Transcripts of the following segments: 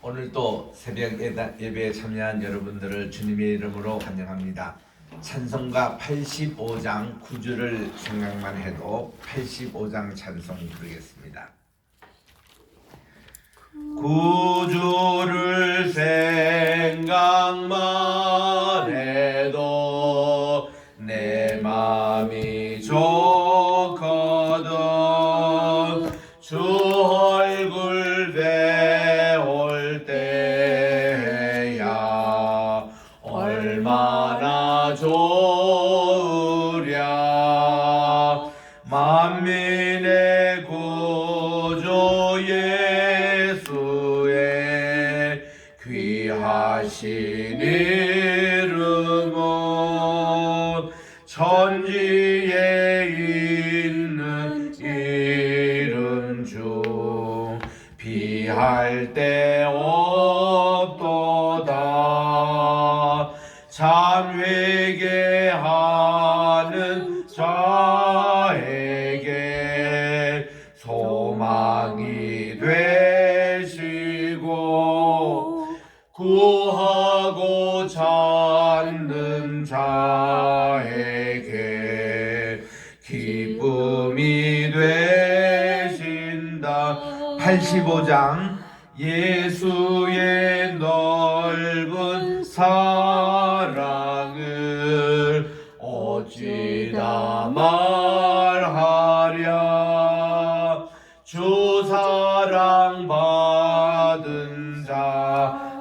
오늘도 새벽 예배에 참여한 여러분들을 주님의 이름으로 환영합니다. 찬송가 85장 9주를 생각만 해도 85장 찬송 부르겠습니다. 구주를 생각만 해도 내 맘이 좋거든. 주 얼굴 배울 때야 얼마나 좋으랴. 만민의 구주 예수의 귀하신 이름은 천지에 있는 이름 중 비할 데 없도다. 참 회개하는 자에게 소망이 되시고 구하고 찾는 자에게 기쁨이 되신다. 85장 예수의 넓은 사랑을 어찌다 말하랴. 주 사랑 받은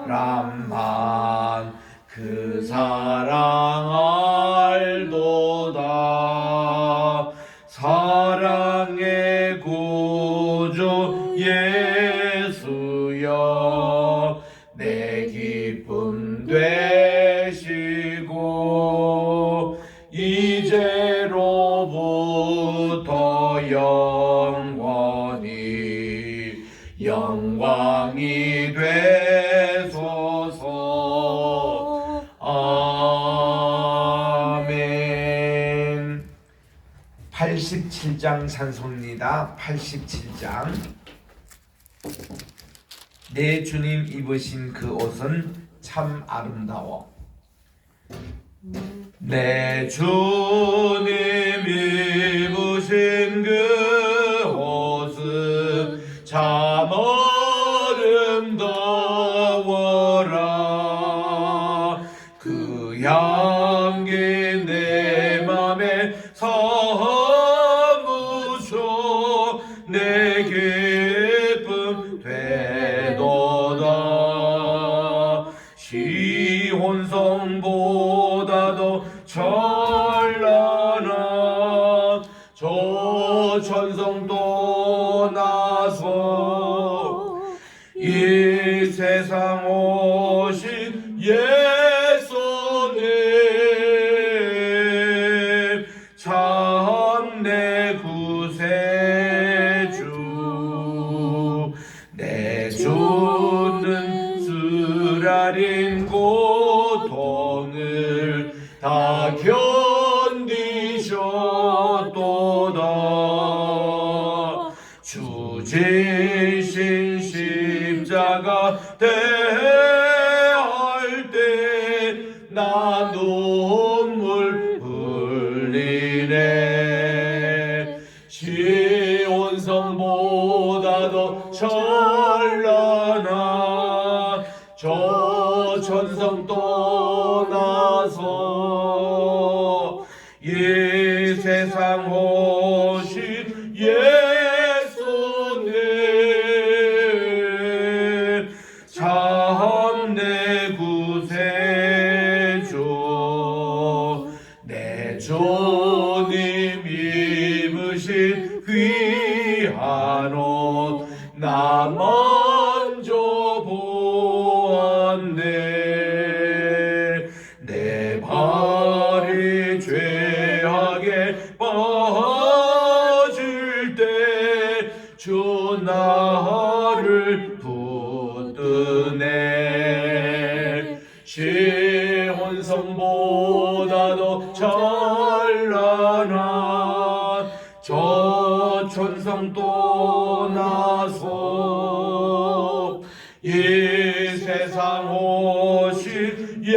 사람만 그 사랑 알도다. 사랑의 구주 예수여 내 기쁨 되시고 이제로부터 영광이 되소서. 아멘. 87장 찬송입니다. 87장. 내 주님 입으신 그 옷은 참 아름다워. 내 주님 입으신 그 옷은 참 아름다워라. 그 향기 내 맘에 사무쳐 내 기쁨 되도다. 시온성보다도 찬란한 저 천성도 나서 이 세상 오신 예수님 참 내 구세주. 내 주는 쓰라린 고통을 다 견디셨도다. 주 지신 십자가 대할 때 나 눈물 흘리네. 시온성보다도 찬란한 저 천성도 나서 이 세상 오신 예수님 참 내 구세주. 내 주님 입으신 귀한 옷 나 먼저 보았네. 내 발이 죄악에 빠질 때 주 나를 붙드네. 시온성보다도 찬란한 저 천성도 나서 이 세상 오신 예수님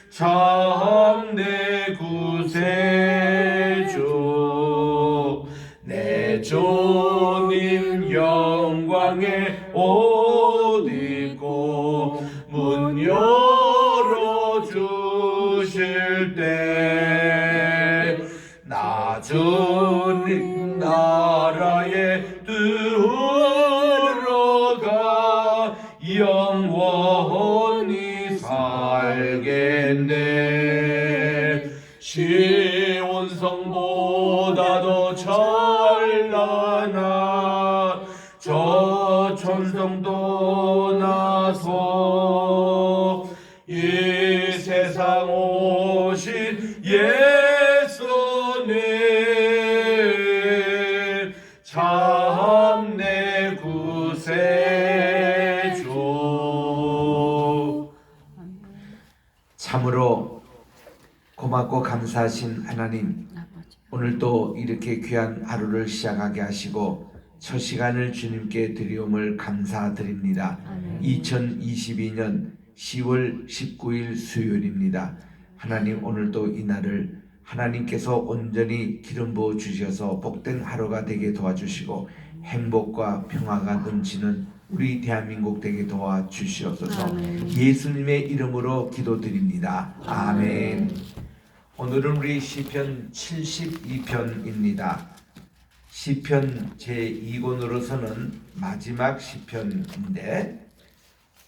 참내 구세주 내 주님 영광의 옷 입고 문 열어주실 때 나 주님 나라에 들어가 영원히 살겠네. 시온성보다도 찬란한 저 천성도 나서 이 세상 오신 예수님 참내 구세주. 참으로 고맙고 감사하신 하나님, 오늘 또 이렇게 귀한 하루를 시작하게 하시고 첫 시간을 주님께 드리움을 감사드립니다. 2022년 10월 19일 수요일입니다. 하나님, 오늘도 이 날을 하나님께서 온전히 기름 부어 주셔서 복된 하루가 되게 도와주시고 행복과 평화가 넘치는 우리 대한민국 되게 도와주시옵소서. 예수님의 이름으로 기도드립니다. 아멘. 오늘은 우리 시편 72편입니다. 시편 제2권으로서는 마지막 시편인데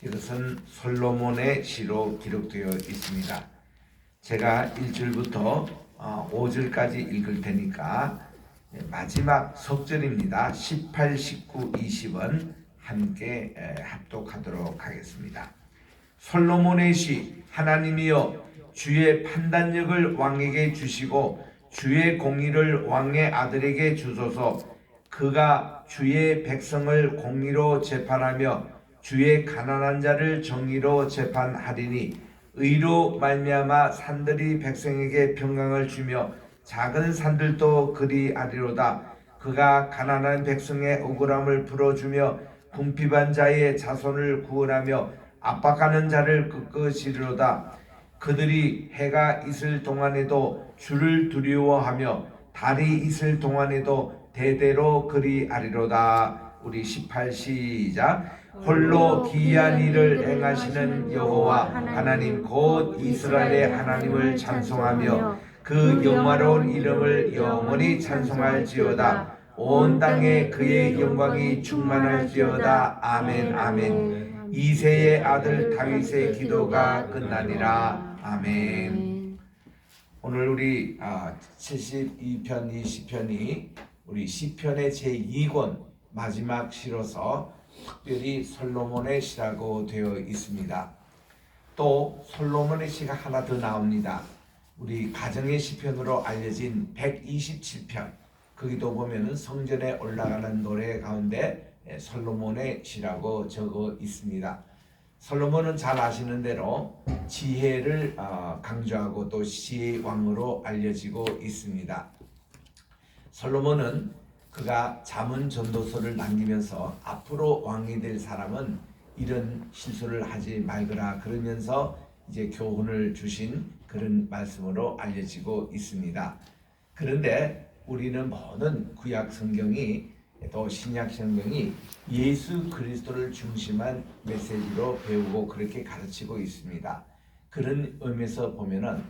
이것은 솔로몬의 시로 기록되어 있습니다. 제가 1절부터 5절까지 읽을 테니까 마지막 석절입니다. 18, 19, 20은 함께 합독하도록 하겠습니다. 솔로몬의 시. 하나님이여, 주의 판단력을 왕에게 주시고 주의 공의를 왕의 아들에게 주소서. 그가 주의 백성을 공의로 재판하며 주의 가난한 자를 정의로 재판하리니 의로 말미암아 산들이 백성에게 평강을 주며 작은 산들도 그리하리로다. 그가 가난한 백성의 억울함을 풀어주며 궁핍한 자의 자손을 구원하며 압박하는 자를 꺾으시리로다. 그들이 해가 있을 동안에도 주를 두려워하며 달이 있을 동안에도 대대로 그리하리로다. 우리 18 시작. 홀로 기이한 일을 행하시는 여호와 하나님 곧 이스라엘의 하나님을 찬송하며 그 영화로운 이름을 영원히 찬송할지어다. 온 땅에 그의 영광이 충만할지어다. 아멘. 아멘. 이새의 아들 다윗의 기도가 끝나니라. 아멘. 오늘 우리 72편 이 시편이 우리 시편의 제2권 마지막 시로서 특별히 솔로몬의 시라고 되어 있습니다. 또 솔로몬의 시가 하나 더 나옵니다. 우리 가정의 시편으로 알려진 127편, 거기도 보면은 성전에 올라가는 노래 가운데 솔로몬의 시라고 적어 있습니다. 솔로몬은 잘 아시는 대로 지혜를 강조하고 또 시의 왕으로 알려지고 있습니다. 솔로몬은 그가 잠언 전도서를 남기면서 앞으로 왕이 될 사람은 이런 실수를 하지 말거라 그러면서 이제 교훈을 주신 그런 말씀으로 알려지고 있습니다. 그런데 우리는 모든 구약 성경이 또 신약 성경이 예수 그리스도를 중심한 메시지로 배우고 그렇게 가르치고 있습니다. 그런 의미에서 보면은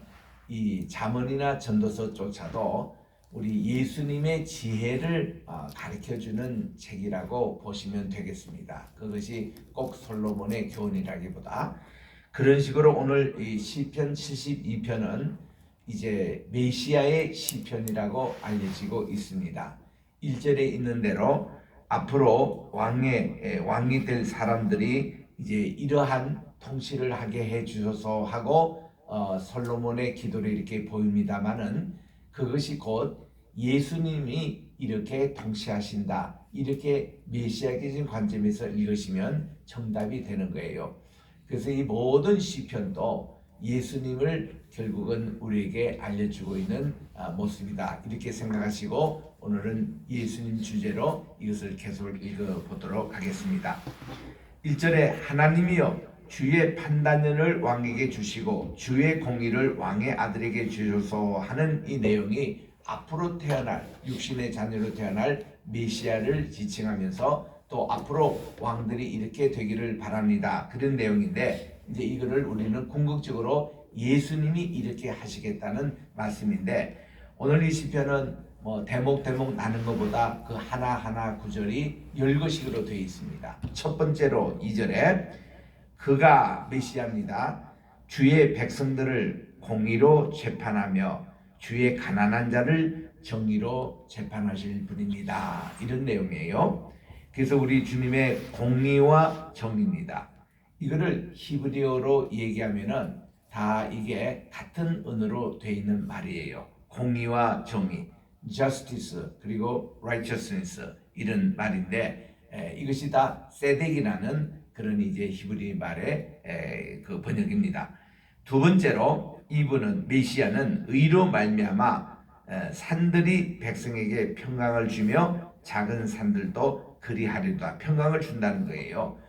이 잠언이나 전도서조차도 우리 예수님의 지혜를 가르쳐주는 책이라고 보시면 되겠습니다. 그것이 꼭 솔로몬의 교훈이라기보다 그런 식으로 오늘 이 시편 72편은 이제 메시아의 시편이라고 알려지고 있습니다. 1절에 있는 대로 앞으로 왕이 될 사람들이 이제 이러한 통치를 하게 해 주소서 하고 솔로몬의 기도를 이렇게 보입니다만은 그것이 곧 예수님이 이렇게 통치하신다, 이렇게 메시아적인 관점에서 읽으시면 정답이 되는 거예요. 그래서 이 모든 시편도 예수님을 결국은 우리에게 알려주고 있는 모습이다, 이렇게 생각하시고 오늘은 예수님 주제로 이것을 계속 읽어보도록 하겠습니다. 1절에 하나님이여 주의 판단을 왕에게 주시고 주의 공의를 왕의 아들에게 주소서 하는 이 내용이 앞으로 태어날 육신의 자녀로 태어날 메시아를 지칭하면서 또 앞으로 왕들이 이렇게 되기를 바랍니다. 그런 내용인데 이제 이거를 우리는 궁극적으로 예수님이 이렇게 하시겠다는 말씀인데 오늘 이 시편은 대목 나눈 것보다 그 하나하나 구절이 열거식으로 되어 있습니다. 첫 번째로 2절에 그가 메시아입니다. 주의 백성들을 공의로 재판하며 주의 가난한 자를 정의로 재판하실 분입니다. 이런 내용이에요. 그래서 우리 주님의 공의와 정의입니다. 이거를 히브리어로 얘기하면은 다 이게 같은 언어로 되어 있는 말이에요. 공의와 정의, justice 그리고 righteousness 이런 말인데 이것이 다 세덱이라는 그런 이제 히브리 말의 그 번역입니다. 두 번째로 이분은 메시아는 의로 말미암아 산들이 백성에게 평강을 주며 작은 산들도 그리하리로다. 평강을 준다는 거예요.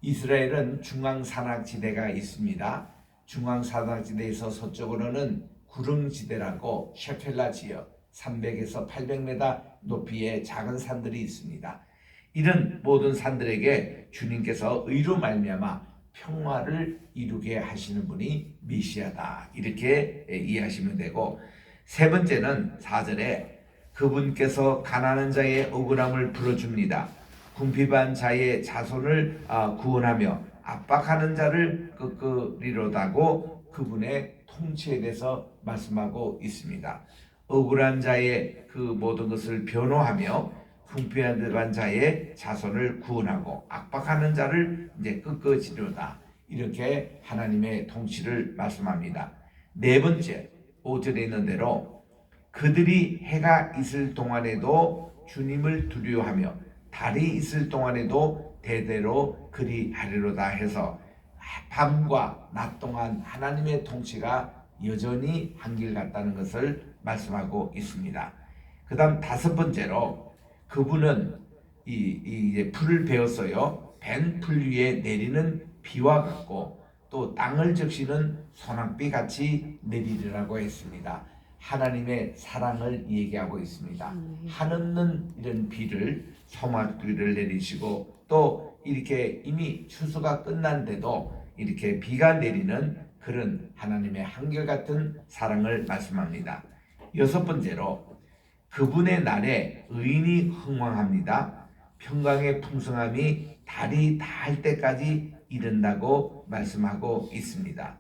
이스라엘은 중앙산악지대가 있습니다. 중앙산악지대에서 서쪽으로는 구릉지대라고 셰펠라 지역 300에서 800m 높이의 작은 산들이 있습니다. 이런 모든 산들에게 주님께서 의로 말미암아 평화를 이루게 하시는 분이 메시아다. 이렇게 이해하시면 되고 세 번째는 4절에 그분께서 가난한 자의 억울함을 풀어줍니다. 궁핍한 자의 자손을 구원하며 압박하는 자를 끄끄리로다고 그분의 통치에 대해서 말씀하고 있습니다. 억울한 자의 그 모든 것을 변호하며 궁핍한 자의 자손을 구원하고 압박하는 자를 이제 끄끄지로다. 이렇게 하나님의 통치를 말씀합니다. 네 번째 5절에 있는 대로 그들이 해가 있을 동안에도 주님을 두려워하며 달이 있을 동안에도 대대로 그리하리로다 해서 밤과 낮 동안 하나님의 통치가 여전히 한결같다는 것을 말씀하고 있습니다. 그 다음 다섯 번째로 그분은 이제 풀을 베었어요. 벤 풀 위에 내리는 비와 같고 또 땅을 적시는 소낙비 같이 내리리라고 했습니다. 하나님의 사랑을 얘기하고 있습니다. 한없는 이런 비를 소낙비를 내리시고 또 이렇게 이미 추수가 끝난데도 이렇게 비가 내리는 그런 하나님의 한결같은 사랑을 말씀합니다. 여섯 번째로 그분의 날에 의인이 흥왕합니다. 평강의 풍성함이 달이 닿을 때까지 이른다고 말씀하고 있습니다.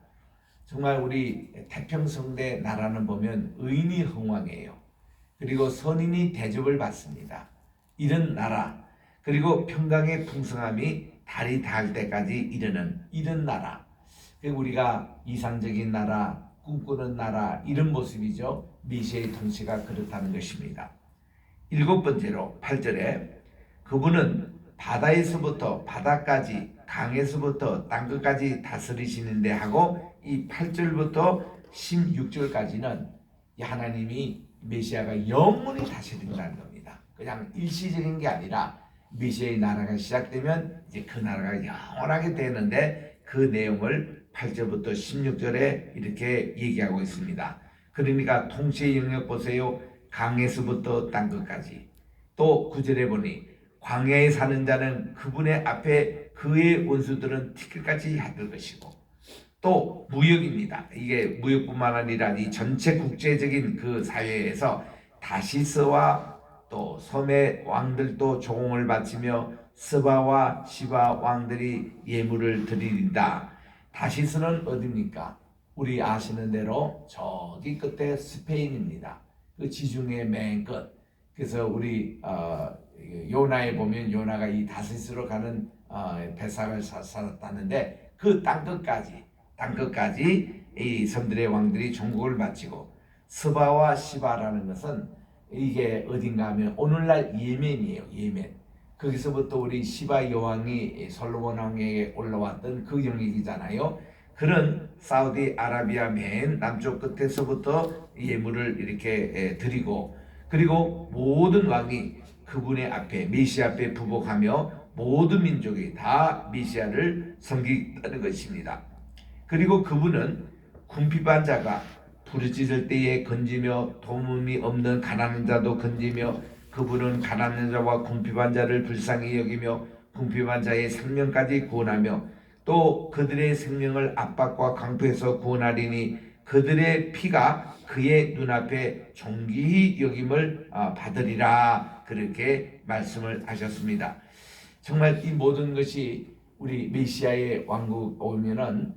정말 우리 태평성대 나라는 보면 의인이 흥왕해요. 그리고 선인이 대접을 받습니다. 이런 나라 그리고 평강의 풍성함이 달이 닿을 때까지 이르는 이런 나라. 우리가 이상적인 나라, 꿈꾸는 나라 이런 모습이죠. 메시아의 통치가 그렇다는 것입니다. 일곱 번째로 8절에 그분은 바다에서부터 바다까지 강에서부터 땅끝까지 다스리시는데 하고 이 8절부터 16절까지는 하나님이 메시아가 영원히 다스린다는 겁니다. 그냥 일시적인 게 아니라 메시아의 나라가 시작되면 이제 그 나라가 영원하게 되는데 그 내용을 8절부터 16절에 이렇게 얘기하고 있습니다. 그러니까 통치의 영역 보세요. 강에서부터 땅끝까지. 또 9절에 보니 광야에 사는 자는 그분의 앞에 그의 원수들은 티끌같이 하들 것이고 또 무역입니다. 이게 무역뿐만 아니라 이 전체 국제적인 그 사회에서 다시스와 또 섬의 왕들도 조공을 바치며 스바와 시바 왕들이 예물을 드리린다. 다시스는 어디입니까? 우리 아시는 대로 저기 끝에 스페인입니다. 그 지중해 맨 끝. 그래서 우리 요나에 보면 요나가 이 다시스로 가는 배상을 살았다는데 그 땅끝까지 이 섬들의 왕들이 종국을 바치고 스바와 시바라는 것은 이게 어딘가 하면 오늘날 예멘이에요. 예멘. 거기서부터 우리 시바 여왕이 솔로몬 왕에게 올라왔던 그 영역이잖아요. 그런 사우디아라비아 맨 남쪽 끝에서부터 예물을 이렇게 드리고 그리고 모든 왕이 그분의 앞에 메시아 앞에 부복하며 모든 민족이 다 메시아를 섬기다는 것입니다. 그리고 그분은 궁핍한 자가 부르짖을 때에 건지며 도움이 없는 가난한 자도 건지며 그분은 가난한 자와 궁핍한 자를 불쌍히 여기며 궁핍한 자의 생명까지 구원하며 또 그들의 생명을 압박과 강포에서 구원하리니 그들의 피가 그의 눈앞에 존귀히 여김을 받으리라 그렇게 말씀을 하셨습니다. 정말 이 모든 것이 우리 메시아의 왕국 오면은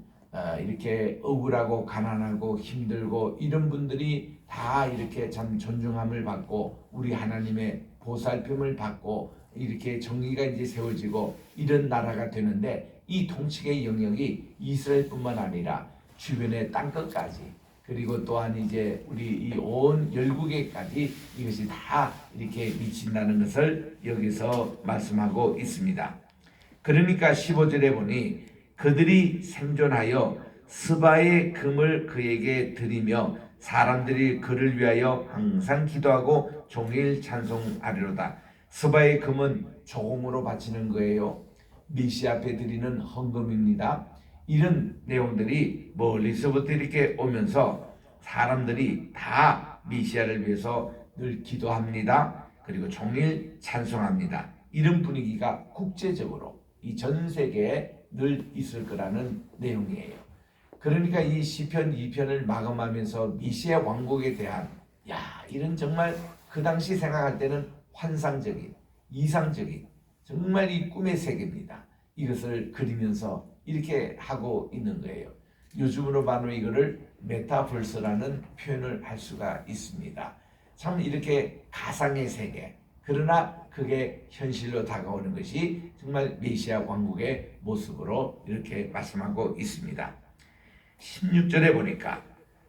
이렇게 억울하고 가난하고 힘들고 이런 분들이 다 이렇게 참 존중함을 받고 우리 하나님의 보살핌을 받고 이렇게 정의가 이제 세워지고 이런 나라가 되는데 이 통치의 영역이 이스라엘뿐만 아니라 주변의 땅끝까지 그리고 또한 이제 우리 이 온 열국에까지 이것이 다 이렇게 미친다는 것을 여기서 말씀하고 있습니다. 그러니까 15절에 보니 그들이 생존하여 스바의 금을 그에게 드리며 사람들이 그를 위하여 항상 기도하고 종일 찬송하리로다. 스바의 금은 조공으로 바치는 거예요. 메시아 앞에 드리는 헌금입니다. 이런 내용들이 멀리서부터 이렇게 오면서 사람들이 다 메시아를 위해서 늘 기도합니다. 그리고 종일 찬송합니다. 이런 분위기가 국제적으로 이 전 세계에 늘 있을 거라는 내용이에요. 그러니까 이 시편 2편을 마감하면서 메시아 왕국에 대한 이런 정말 그 당시 생각할 때는 환상적인 이상적인 정말 이 꿈의 세계입니다. 이것을 그리면서 이렇게 하고 있는 거예요. 요즘으로 말하면 이거를 메타버스라는 표현을 할 수가 있습니다. 참 이렇게 가상의 세계 그러나 그게 현실로 다가오는 것이 정말 메시아 왕국의 모습으로 이렇게 말씀하고 있습니다. 16절에 보니까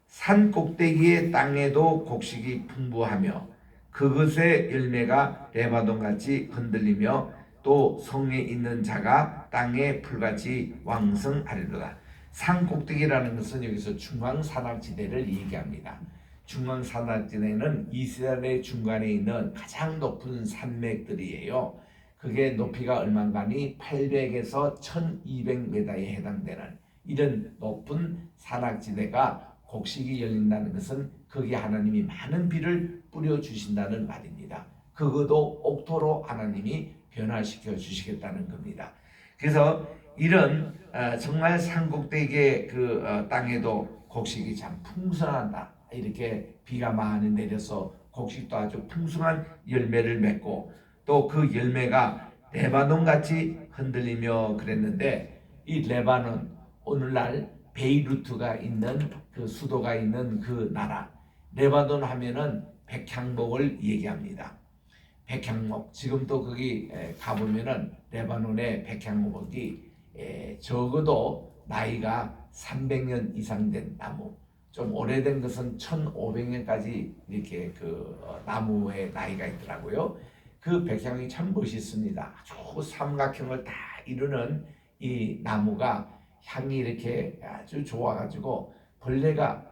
산 꼭대기의 땅에도 곡식이 풍부하며 그것의 열매가 레바논같이 흔들리며 또 성에 있는 자가 땅에 풀같이 왕성하리로다. 산 꼭대기라는 것은 여기서 중앙산악지대를 얘기합니다. 중앙산악지대는 이스라엘의 중간에 있는 가장 높은 산맥들이에요. 그게 높이가 얼마인가니 800에서 1200m에 해당되는 이런 높은 산악지대가 곡식이 열린다는 것은 거기에 하나님이 많은 비를 뿌려주신다는 말입니다. 그것도 옥토로 하나님이 변화시켜 주시겠다는 겁니다. 그래서 이런 정말 산꼭대기의 그 땅에도 곡식이 참 풍성하다. 이렇게 비가 많이 내려서 곡식도 아주 풍성한 열매를 맺고 또 그 열매가 레바논같이 흔들리며 그랬는데 이 레바논 오늘날 베이루트가 있는 그 수도가 있는 그 나라 레바논 하면은 백향목을 얘기합니다. 백향목 지금도 거기 가보면은 레바논의 백향목이 적어도 나이가 300년 이상 된 나무 좀 오래된 것은 1500년까지 이렇게 그 나무의 나이가 있더라고요. 그 백향이 참 멋있습니다. 아주 삼각형을 다 이루는 이 나무가 향이 이렇게 아주 좋아가지고 벌레가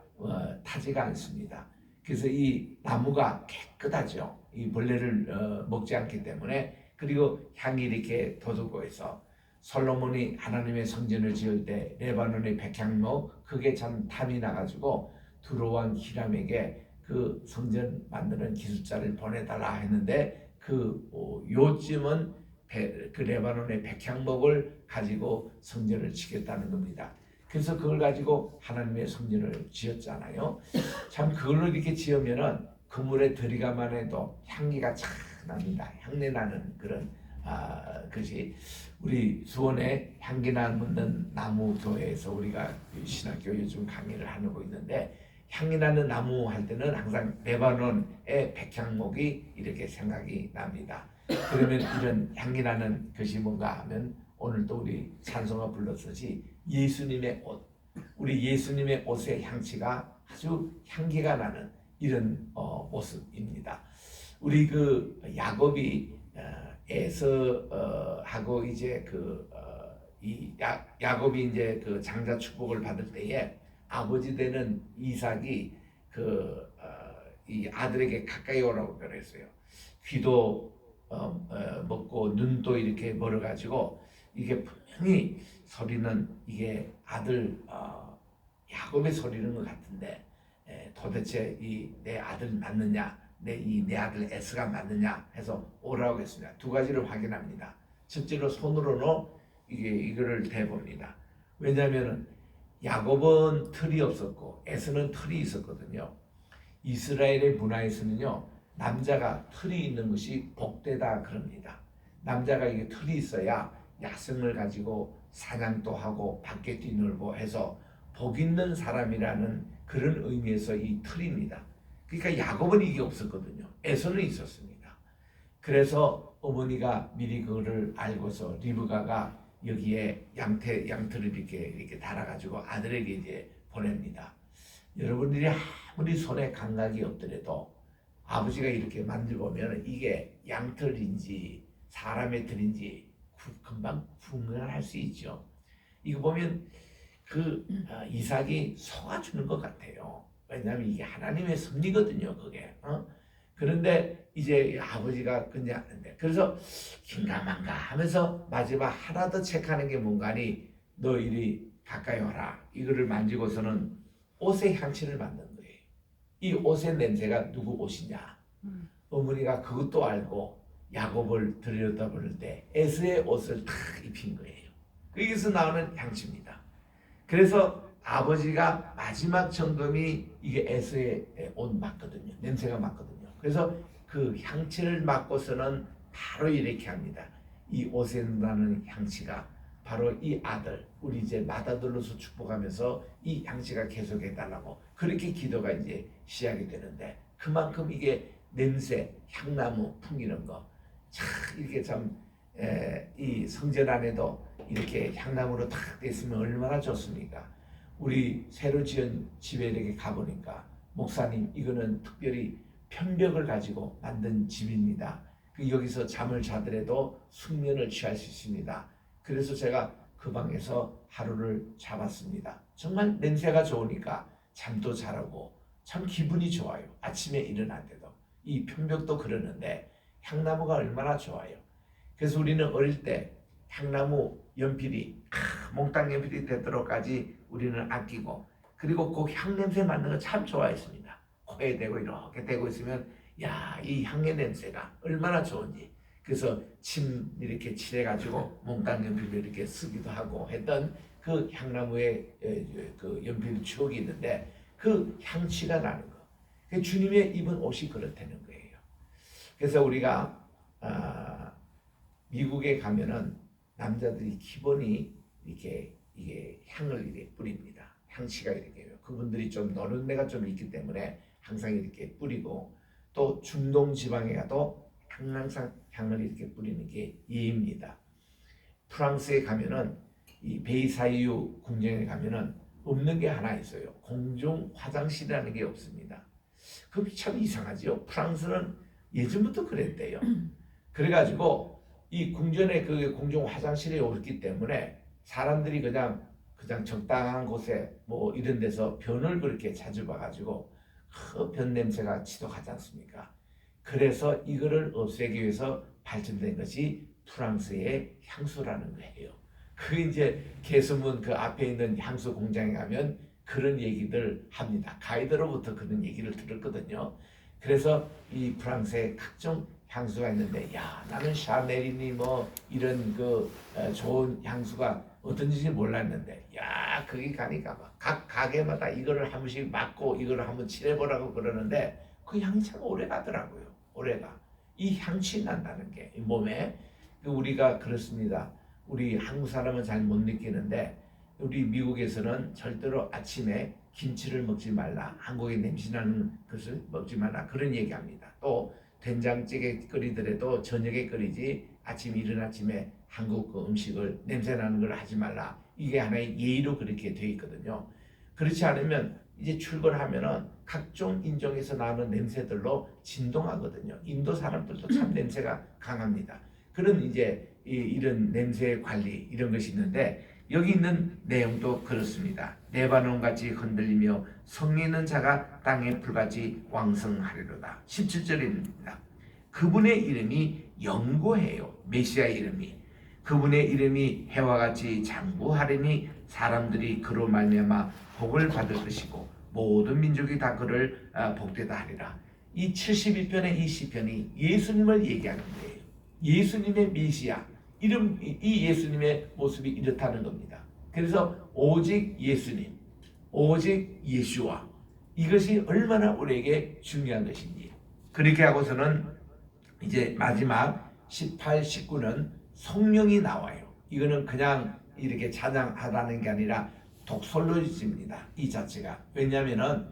타지가 않습니다. 그래서 이 나무가 깨끗하죠. 이 벌레를 먹지 않기 때문에 그리고 향이 이렇게 돋우고해서 솔로몬이 하나님의 성전을 지을 때 레바논의 백향목 그게 참 탐이 나가지고 두로왕 히람에게 그 성전 만드는 기술자를 보내달라 했는데 그 요쯤은 그 레바논의 백향목을 가지고 성전을 짓겠다는 겁니다. 그래서 그걸 가지고 하나님의 성전을 지었잖아요. 참 그걸로 이렇게 지으면은 그물에 들이가만 해도 향기가 참 납니다. 향내 나는 그런 것이 우리 수원에 향기나 묻는 나무 교회에서 우리가 신학교 요즘 강의를 하고 있는데 향이 나는 나무 할 때는 항상 레바논의 백향목이 이렇게 생각이 납니다. 그러면 이런 향기 나는 것이 뭔가 하면 오늘 또 우리 찬송가 불렀듯이 예수님의 옷, 우리 예수님의 옷의 향취가 아주 향기가 나는 이런 모습입니다. 우리 그 야곱이 에서하고 이제 이 야곱이 이제 그 장자 축복을 받을 때에 아버지 되는 이삭이 이 아들에게 가까이 오라고 그랬어요. 귀도 먹고 눈도 이렇게 멀어가지고 이게 분명히 소리는 이게 아들 야곱의 소리는 것 같은데 도대체 이 내 아들 맞느냐 내 아들 에스가 맞느냐 해서 오라고 했습니다. 두 가지를 확인합니다. 첫째로 손으로는 이거를 대봅니다. 왜냐하면 야곱은 틀이 없었고 에스는 틀이 있었거든요. 이스라엘의 문화에서는요, 남자가 틀이 있는 것이 복되다 그럽니다. 남자가 이게 틀이 있어야 야성을 가지고 사냥도 하고 밖에 뛰놀고 해서 복 있는 사람이라는 그런 의미에서 이 틀입니다. 그러니까 야곱은 이게 없었거든요. 에서는 있었습니다. 그래서 어머니가 미리 그거를 알고서 리브가가 여기에 양털을 이렇게 달아가지고 아들에게 이제 보냅니다. 여러분들이 아무리 손에 감각이 없더라도 아버지가 이렇게 만들보면 이게 양털인지 사람의 털인지 금방 분간할 수 있죠. 이거 보면 이삭이 속아주는 것 같아요. 왜냐하면 이게 하나님의 섭리거든요, 그게. 그런데 이제 아버지가 그냥 하는데 그래서 긴가만가 하면서 마지막 하나 더 체크하는 게 뭔가니 너 이리 가까이 와라. 이거를 만지고서는 옷의 향취를 맡는 거예요. 이 옷의 냄새가 누구 옷이냐. 어머니가 그것도 알고 야곱을 들여다 보낼 때 에스의 옷을 탁 입힌 거예요. 여기서 나오는 향취입니다. 그래서 아버지가 마지막 점검이 이게 에스의 옷 맞거든요. 냄새가 맞거든요. 그래서 그 향취를 맡고서는 바로 이렇게 합니다. 이 옷에 나는 향취가 바로 이 아들, 우리 이제 맏아들로서 축복하면서 이 향취가 계속해달라고 그렇게 기도가 이제 시작이 되는데 그만큼 이게 냄새, 향나무, 풍기는 거 참 이렇게 참 이 성전 안에도 이렇게 향나무로 탁 됐으면 얼마나 좋습니까? 우리 새로 지은 집에 이렇게 가보니까 목사님 이거는 특별히 편벽을 가지고 만든 집입니다. 여기서 잠을 자더라도 숙면을 취할 수 있습니다. 그래서 제가 그 방에서 하루를 잡았습니다. 정말 냄새가 좋으니까 잠도 잘하고 참 기분이 좋아요. 아침에 일어날 때도. 이 편벽도 그러는데 향나무가 얼마나 좋아요. 그래서 우리는 어릴 때 향나무 연필이 몽땅 연필이 되도록까지 우리는 아끼고 그리고 그 향냄새 맡는 거 참 좋아했습니다. 코에 대고 이렇게 대고 있으면 야, 이 향의 냄새가 얼마나 좋은지. 그래서 침 이렇게 칠해가지고 몽땅 연필을 이렇게 쓰기도 하고 했던 그 향나무의 그 연필 추억이 있는데 그 향취가 나는 거. 그 주님의 입은 옷이 그렇다는 거예요. 그래서 우리가 미국에 가면은 남자들이 기본이 이렇게 이게 향을 이렇게 뿌립니다. 향취가 이렇게 그분들이 좀 노른내가 좀 있기 때문에 항상 이렇게 뿌리고 또 중동 지방에 가도 항상 향을 이렇게 뿌리는 게 예입니다. 프랑스에 가면은 이 베이사유 궁전에 가면은 없는 게 하나 있어요. 공중 화장실이라는 게 없습니다. 그게 참 이상하죠. 프랑스는 예전부터 그랬대요. 그래가지고 이 궁전에 그 공중 화장실이 없기 때문에 사람들이 그냥 적당한 곳에 뭐 이런 데서 변을 그렇게 자주 봐가지고 그 변 냄새가 지독하지 않습니까? 그래서 이거를 없애기 위해서 발전된 것이 프랑스의 향수라는 거예요. 그 이제 개수문 그 앞에 있는 향수 공장에 가면 그런 얘기들 합니다. 가이드로부터 그런 얘기를 들었거든요. 그래서 이 프랑스에 각종 향수가 있는데 야 나는 샤넬이니 뭐 이런 그 좋은 향수가 어떤지 몰랐는데 야 거기 가니까 막 각 가게마다 이거를 한 번씩 맡고 이거를 한번 칠해보라고 그러는데 그 향이 참 오래 가더라고요. 오래가 이 향취 난다는 게 몸에 우리가 그렇습니다. 우리 한국 사람은 잘 못 느끼는데 우리 미국에서는 절대로 아침에 김치를 먹지 말라, 한국의 냄새나는 것을 먹지 말라 그런 얘기합니다. 또 된장찌개 끓이더라도 저녁에 끓이지 아침 이른 아침에 한국 그 음식을 냄새나는 걸 하지 말라. 이게 하나의 예의로 그렇게 되어 있거든요. 그렇지 않으면 이제 출근하면은 각종 인종에서 나오는 냄새들로 진동하거든요. 인도 사람들도 참 냄새가 강합니다. 그런 이제 이런 냄새 관리 이런 것이 있는데 여기 있는 내용도 그렇습니다. 레바논같이 흔들리며 성령 있는 자가 땅에 풀같이 왕성하리로다. 17절입니다. 그분의 이름이 영구해요. 메시아의 이름이. 그분의 이름이 해와 같이 장구하리니 사람들이 그로 말미암아 복을 받을 것이고 모든 민족이 다 그를 복되다 하리라. 이 72편의 이 시편이 예수님을 얘기하는 거예요. 예수님의 메시아, 이 예수님의 모습이 이렇다는 겁니다. 그래서 오직 예수님, 오직 예수와, 이것이 얼마나 우리에게 중요한 것인지. 그렇게 하고서는 이제 마지막 18, 19는 성령이 나와요. 이거는 그냥 이렇게 찬양하라는 게 아니라 독설로입니다. 이 자체가. 왜냐하면은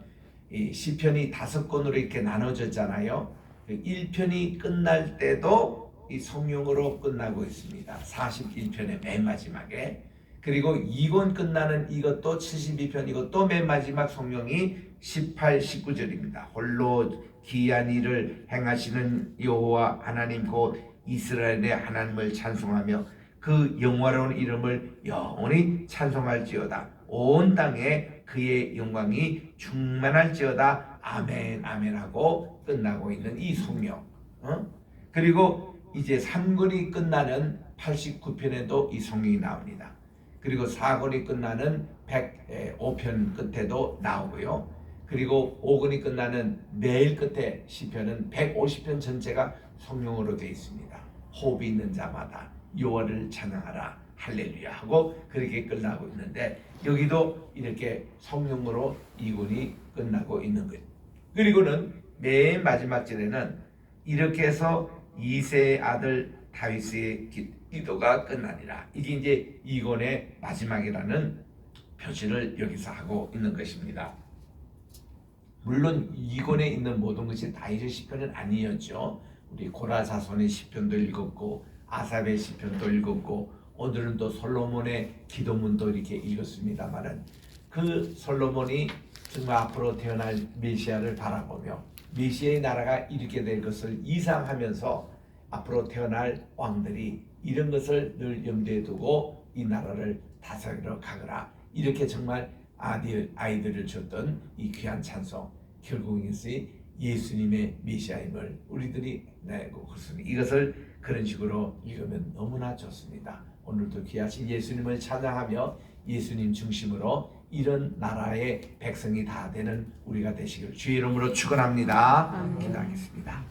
이 시편이 5권으로 이렇게 나눠졌잖아요. 1편이 끝날 때도 이 성령으로 끝나고 있습니다. 41편의 맨 마지막에. 그리고 2권 끝나는 이것도 72편, 이것도 맨 마지막 성령이 18, 19절입니다. 홀로 기이한 일을 행하시는 여호와 하나님 곧 이스라엘의 하나님을 찬송하며 그 영화로운 이름을 영원히 찬송할지어다. 온 땅에 그의 영광이 충만할지어다. 아멘 아멘 하고 끝나고 있는 이 성령. 그리고 이제 3권이 끝나는 89편에도 이 성령이 나옵니다. 그리고 4권이 끝나는 105편 끝에도 나오고요. 그리고 5권이 끝나는 매일 끝에 시편은 150편 전체가 성령으로 되어 있습니다. 호흡이 있는 자마다 여호와를 찬양하라 할렐루야 하고 그렇게 끝나고 있는데, 여기도 이렇게 성령으로 2권이 끝나고 있는 거예요. 그리고는 맨 마지막 절에는 이렇게 해서 이새의 아들 다윗의 기도가 끝나니라. 이게 이제 2권의 마지막이라는 표시를 여기서 하고 있는 것입니다. 물론 2권에 있는 모든 것이 다윗의 시편은 아니었죠. 우리 고라 자손의 시편도 읽었고 아삽의 시편도 읽었고 오늘은 또 솔로몬의 기도문도 이렇게 읽었습니다만은, 그 솔로몬이 정말 앞으로 태어날 메시아를 바라보며 메시아의 나라가 이렇게 될 것을 이상하면서 앞으로 태어날 왕들이 이런 것을 늘 염두에 두고 이 나라를 다스리러 가거라, 이렇게 정말 아이들을 줬던 이 귀한 찬송, 결국 이것이 예수님의 메시아임을 우리들이 내고 그렇습니다. 이것을 그런 식으로 읽으면 너무나 좋습니다. 오늘도 귀하신 예수님을 찬양하며 예수님 중심으로 이런 나라의 백성이 다 되는 우리가 되시기를 주의 이름으로 축원합니다. 기도하겠습니다.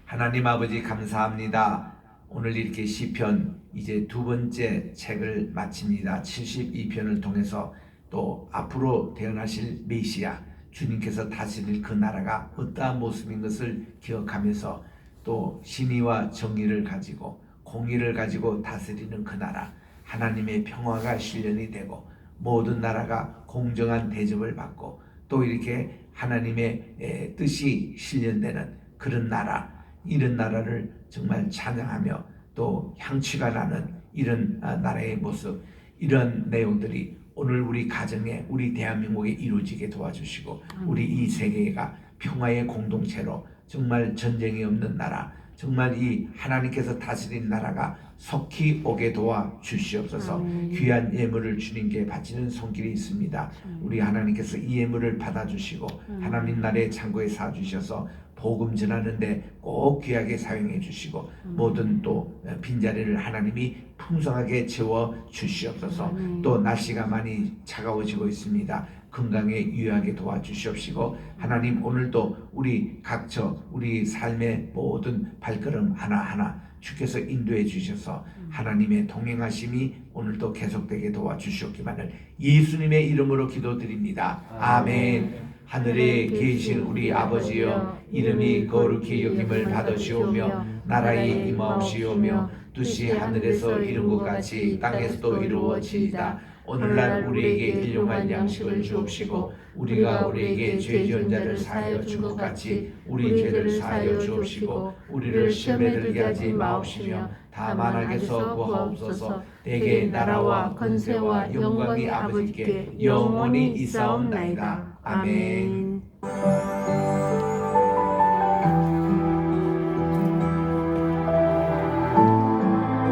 하나님 아버지 감사합니다. 오늘 이렇게 시편 이제 2번째 책을 마칩니다. 72편을 통해서 또 앞으로 태어나실 메시아 주님께서 다스릴 그 나라가 어떠한 모습인 것을 기억하면서 또 신의와 정의를 가지고 공의를 가지고 다스리는 그 나라, 하나님의 평화가 실현이 되고 모든 나라가 공정한 대접을 받고 또 이렇게 하나님의 뜻이 실현되는 그런 나라, 이런 나라를 정말 찬양하며 또 향취가 나는 이런 나라의 모습, 이런 내용들이 오늘 우리 가정에, 우리 대한민국에 이루어지게 도와주시고 우리 이 세계가 평화의 공동체로 정말 전쟁이 없는 나라, 정말 이 하나님께서 다스린 나라가 속히 오게 도와주시옵소서. 귀한 예물을 주님께 바치는 손길이 있습니다. 우리 하나님께서 이 예물을 받아주시고 하나님 나라의 창고에 쌓아주셔서 복음 전하는데 꼭 귀하게 사용해 주시고 모든 또 빈자리를 하나님이 풍성하게 채워 주시옵소서. 또 날씨가 많이 차가워지고 있습니다. 건강에 유의하게 도와주시옵시고 하나님 오늘도 우리 각처 우리 삶의 모든 발걸음 하나하나 주께서 인도해 주셔서 하나님의 동행하심이 오늘도 계속되게 도와주시옵기만을 예수님의 이름으로 기도드립니다. 아멘. 하늘에 계신 우리 아버지여, 이름이 거룩히 여김을 받으시오며 나라의 임하옵시오며 뜻이 하늘에서 이룬 것 같이 땅에서도 이루어지이다. 오늘날 우리에게 일용할 양식을 주옵시고 우리가 우리에게 죄 지은 자를 사하여 준 것 같이 우리 죄를 사하여 주옵시고 우리를 시험에 들게 하지 마옵시며 다만 악에서 구하옵소서. 대개 나라와 권세와 영광이 아버지께 영원히 있사옵나이다. 아멘.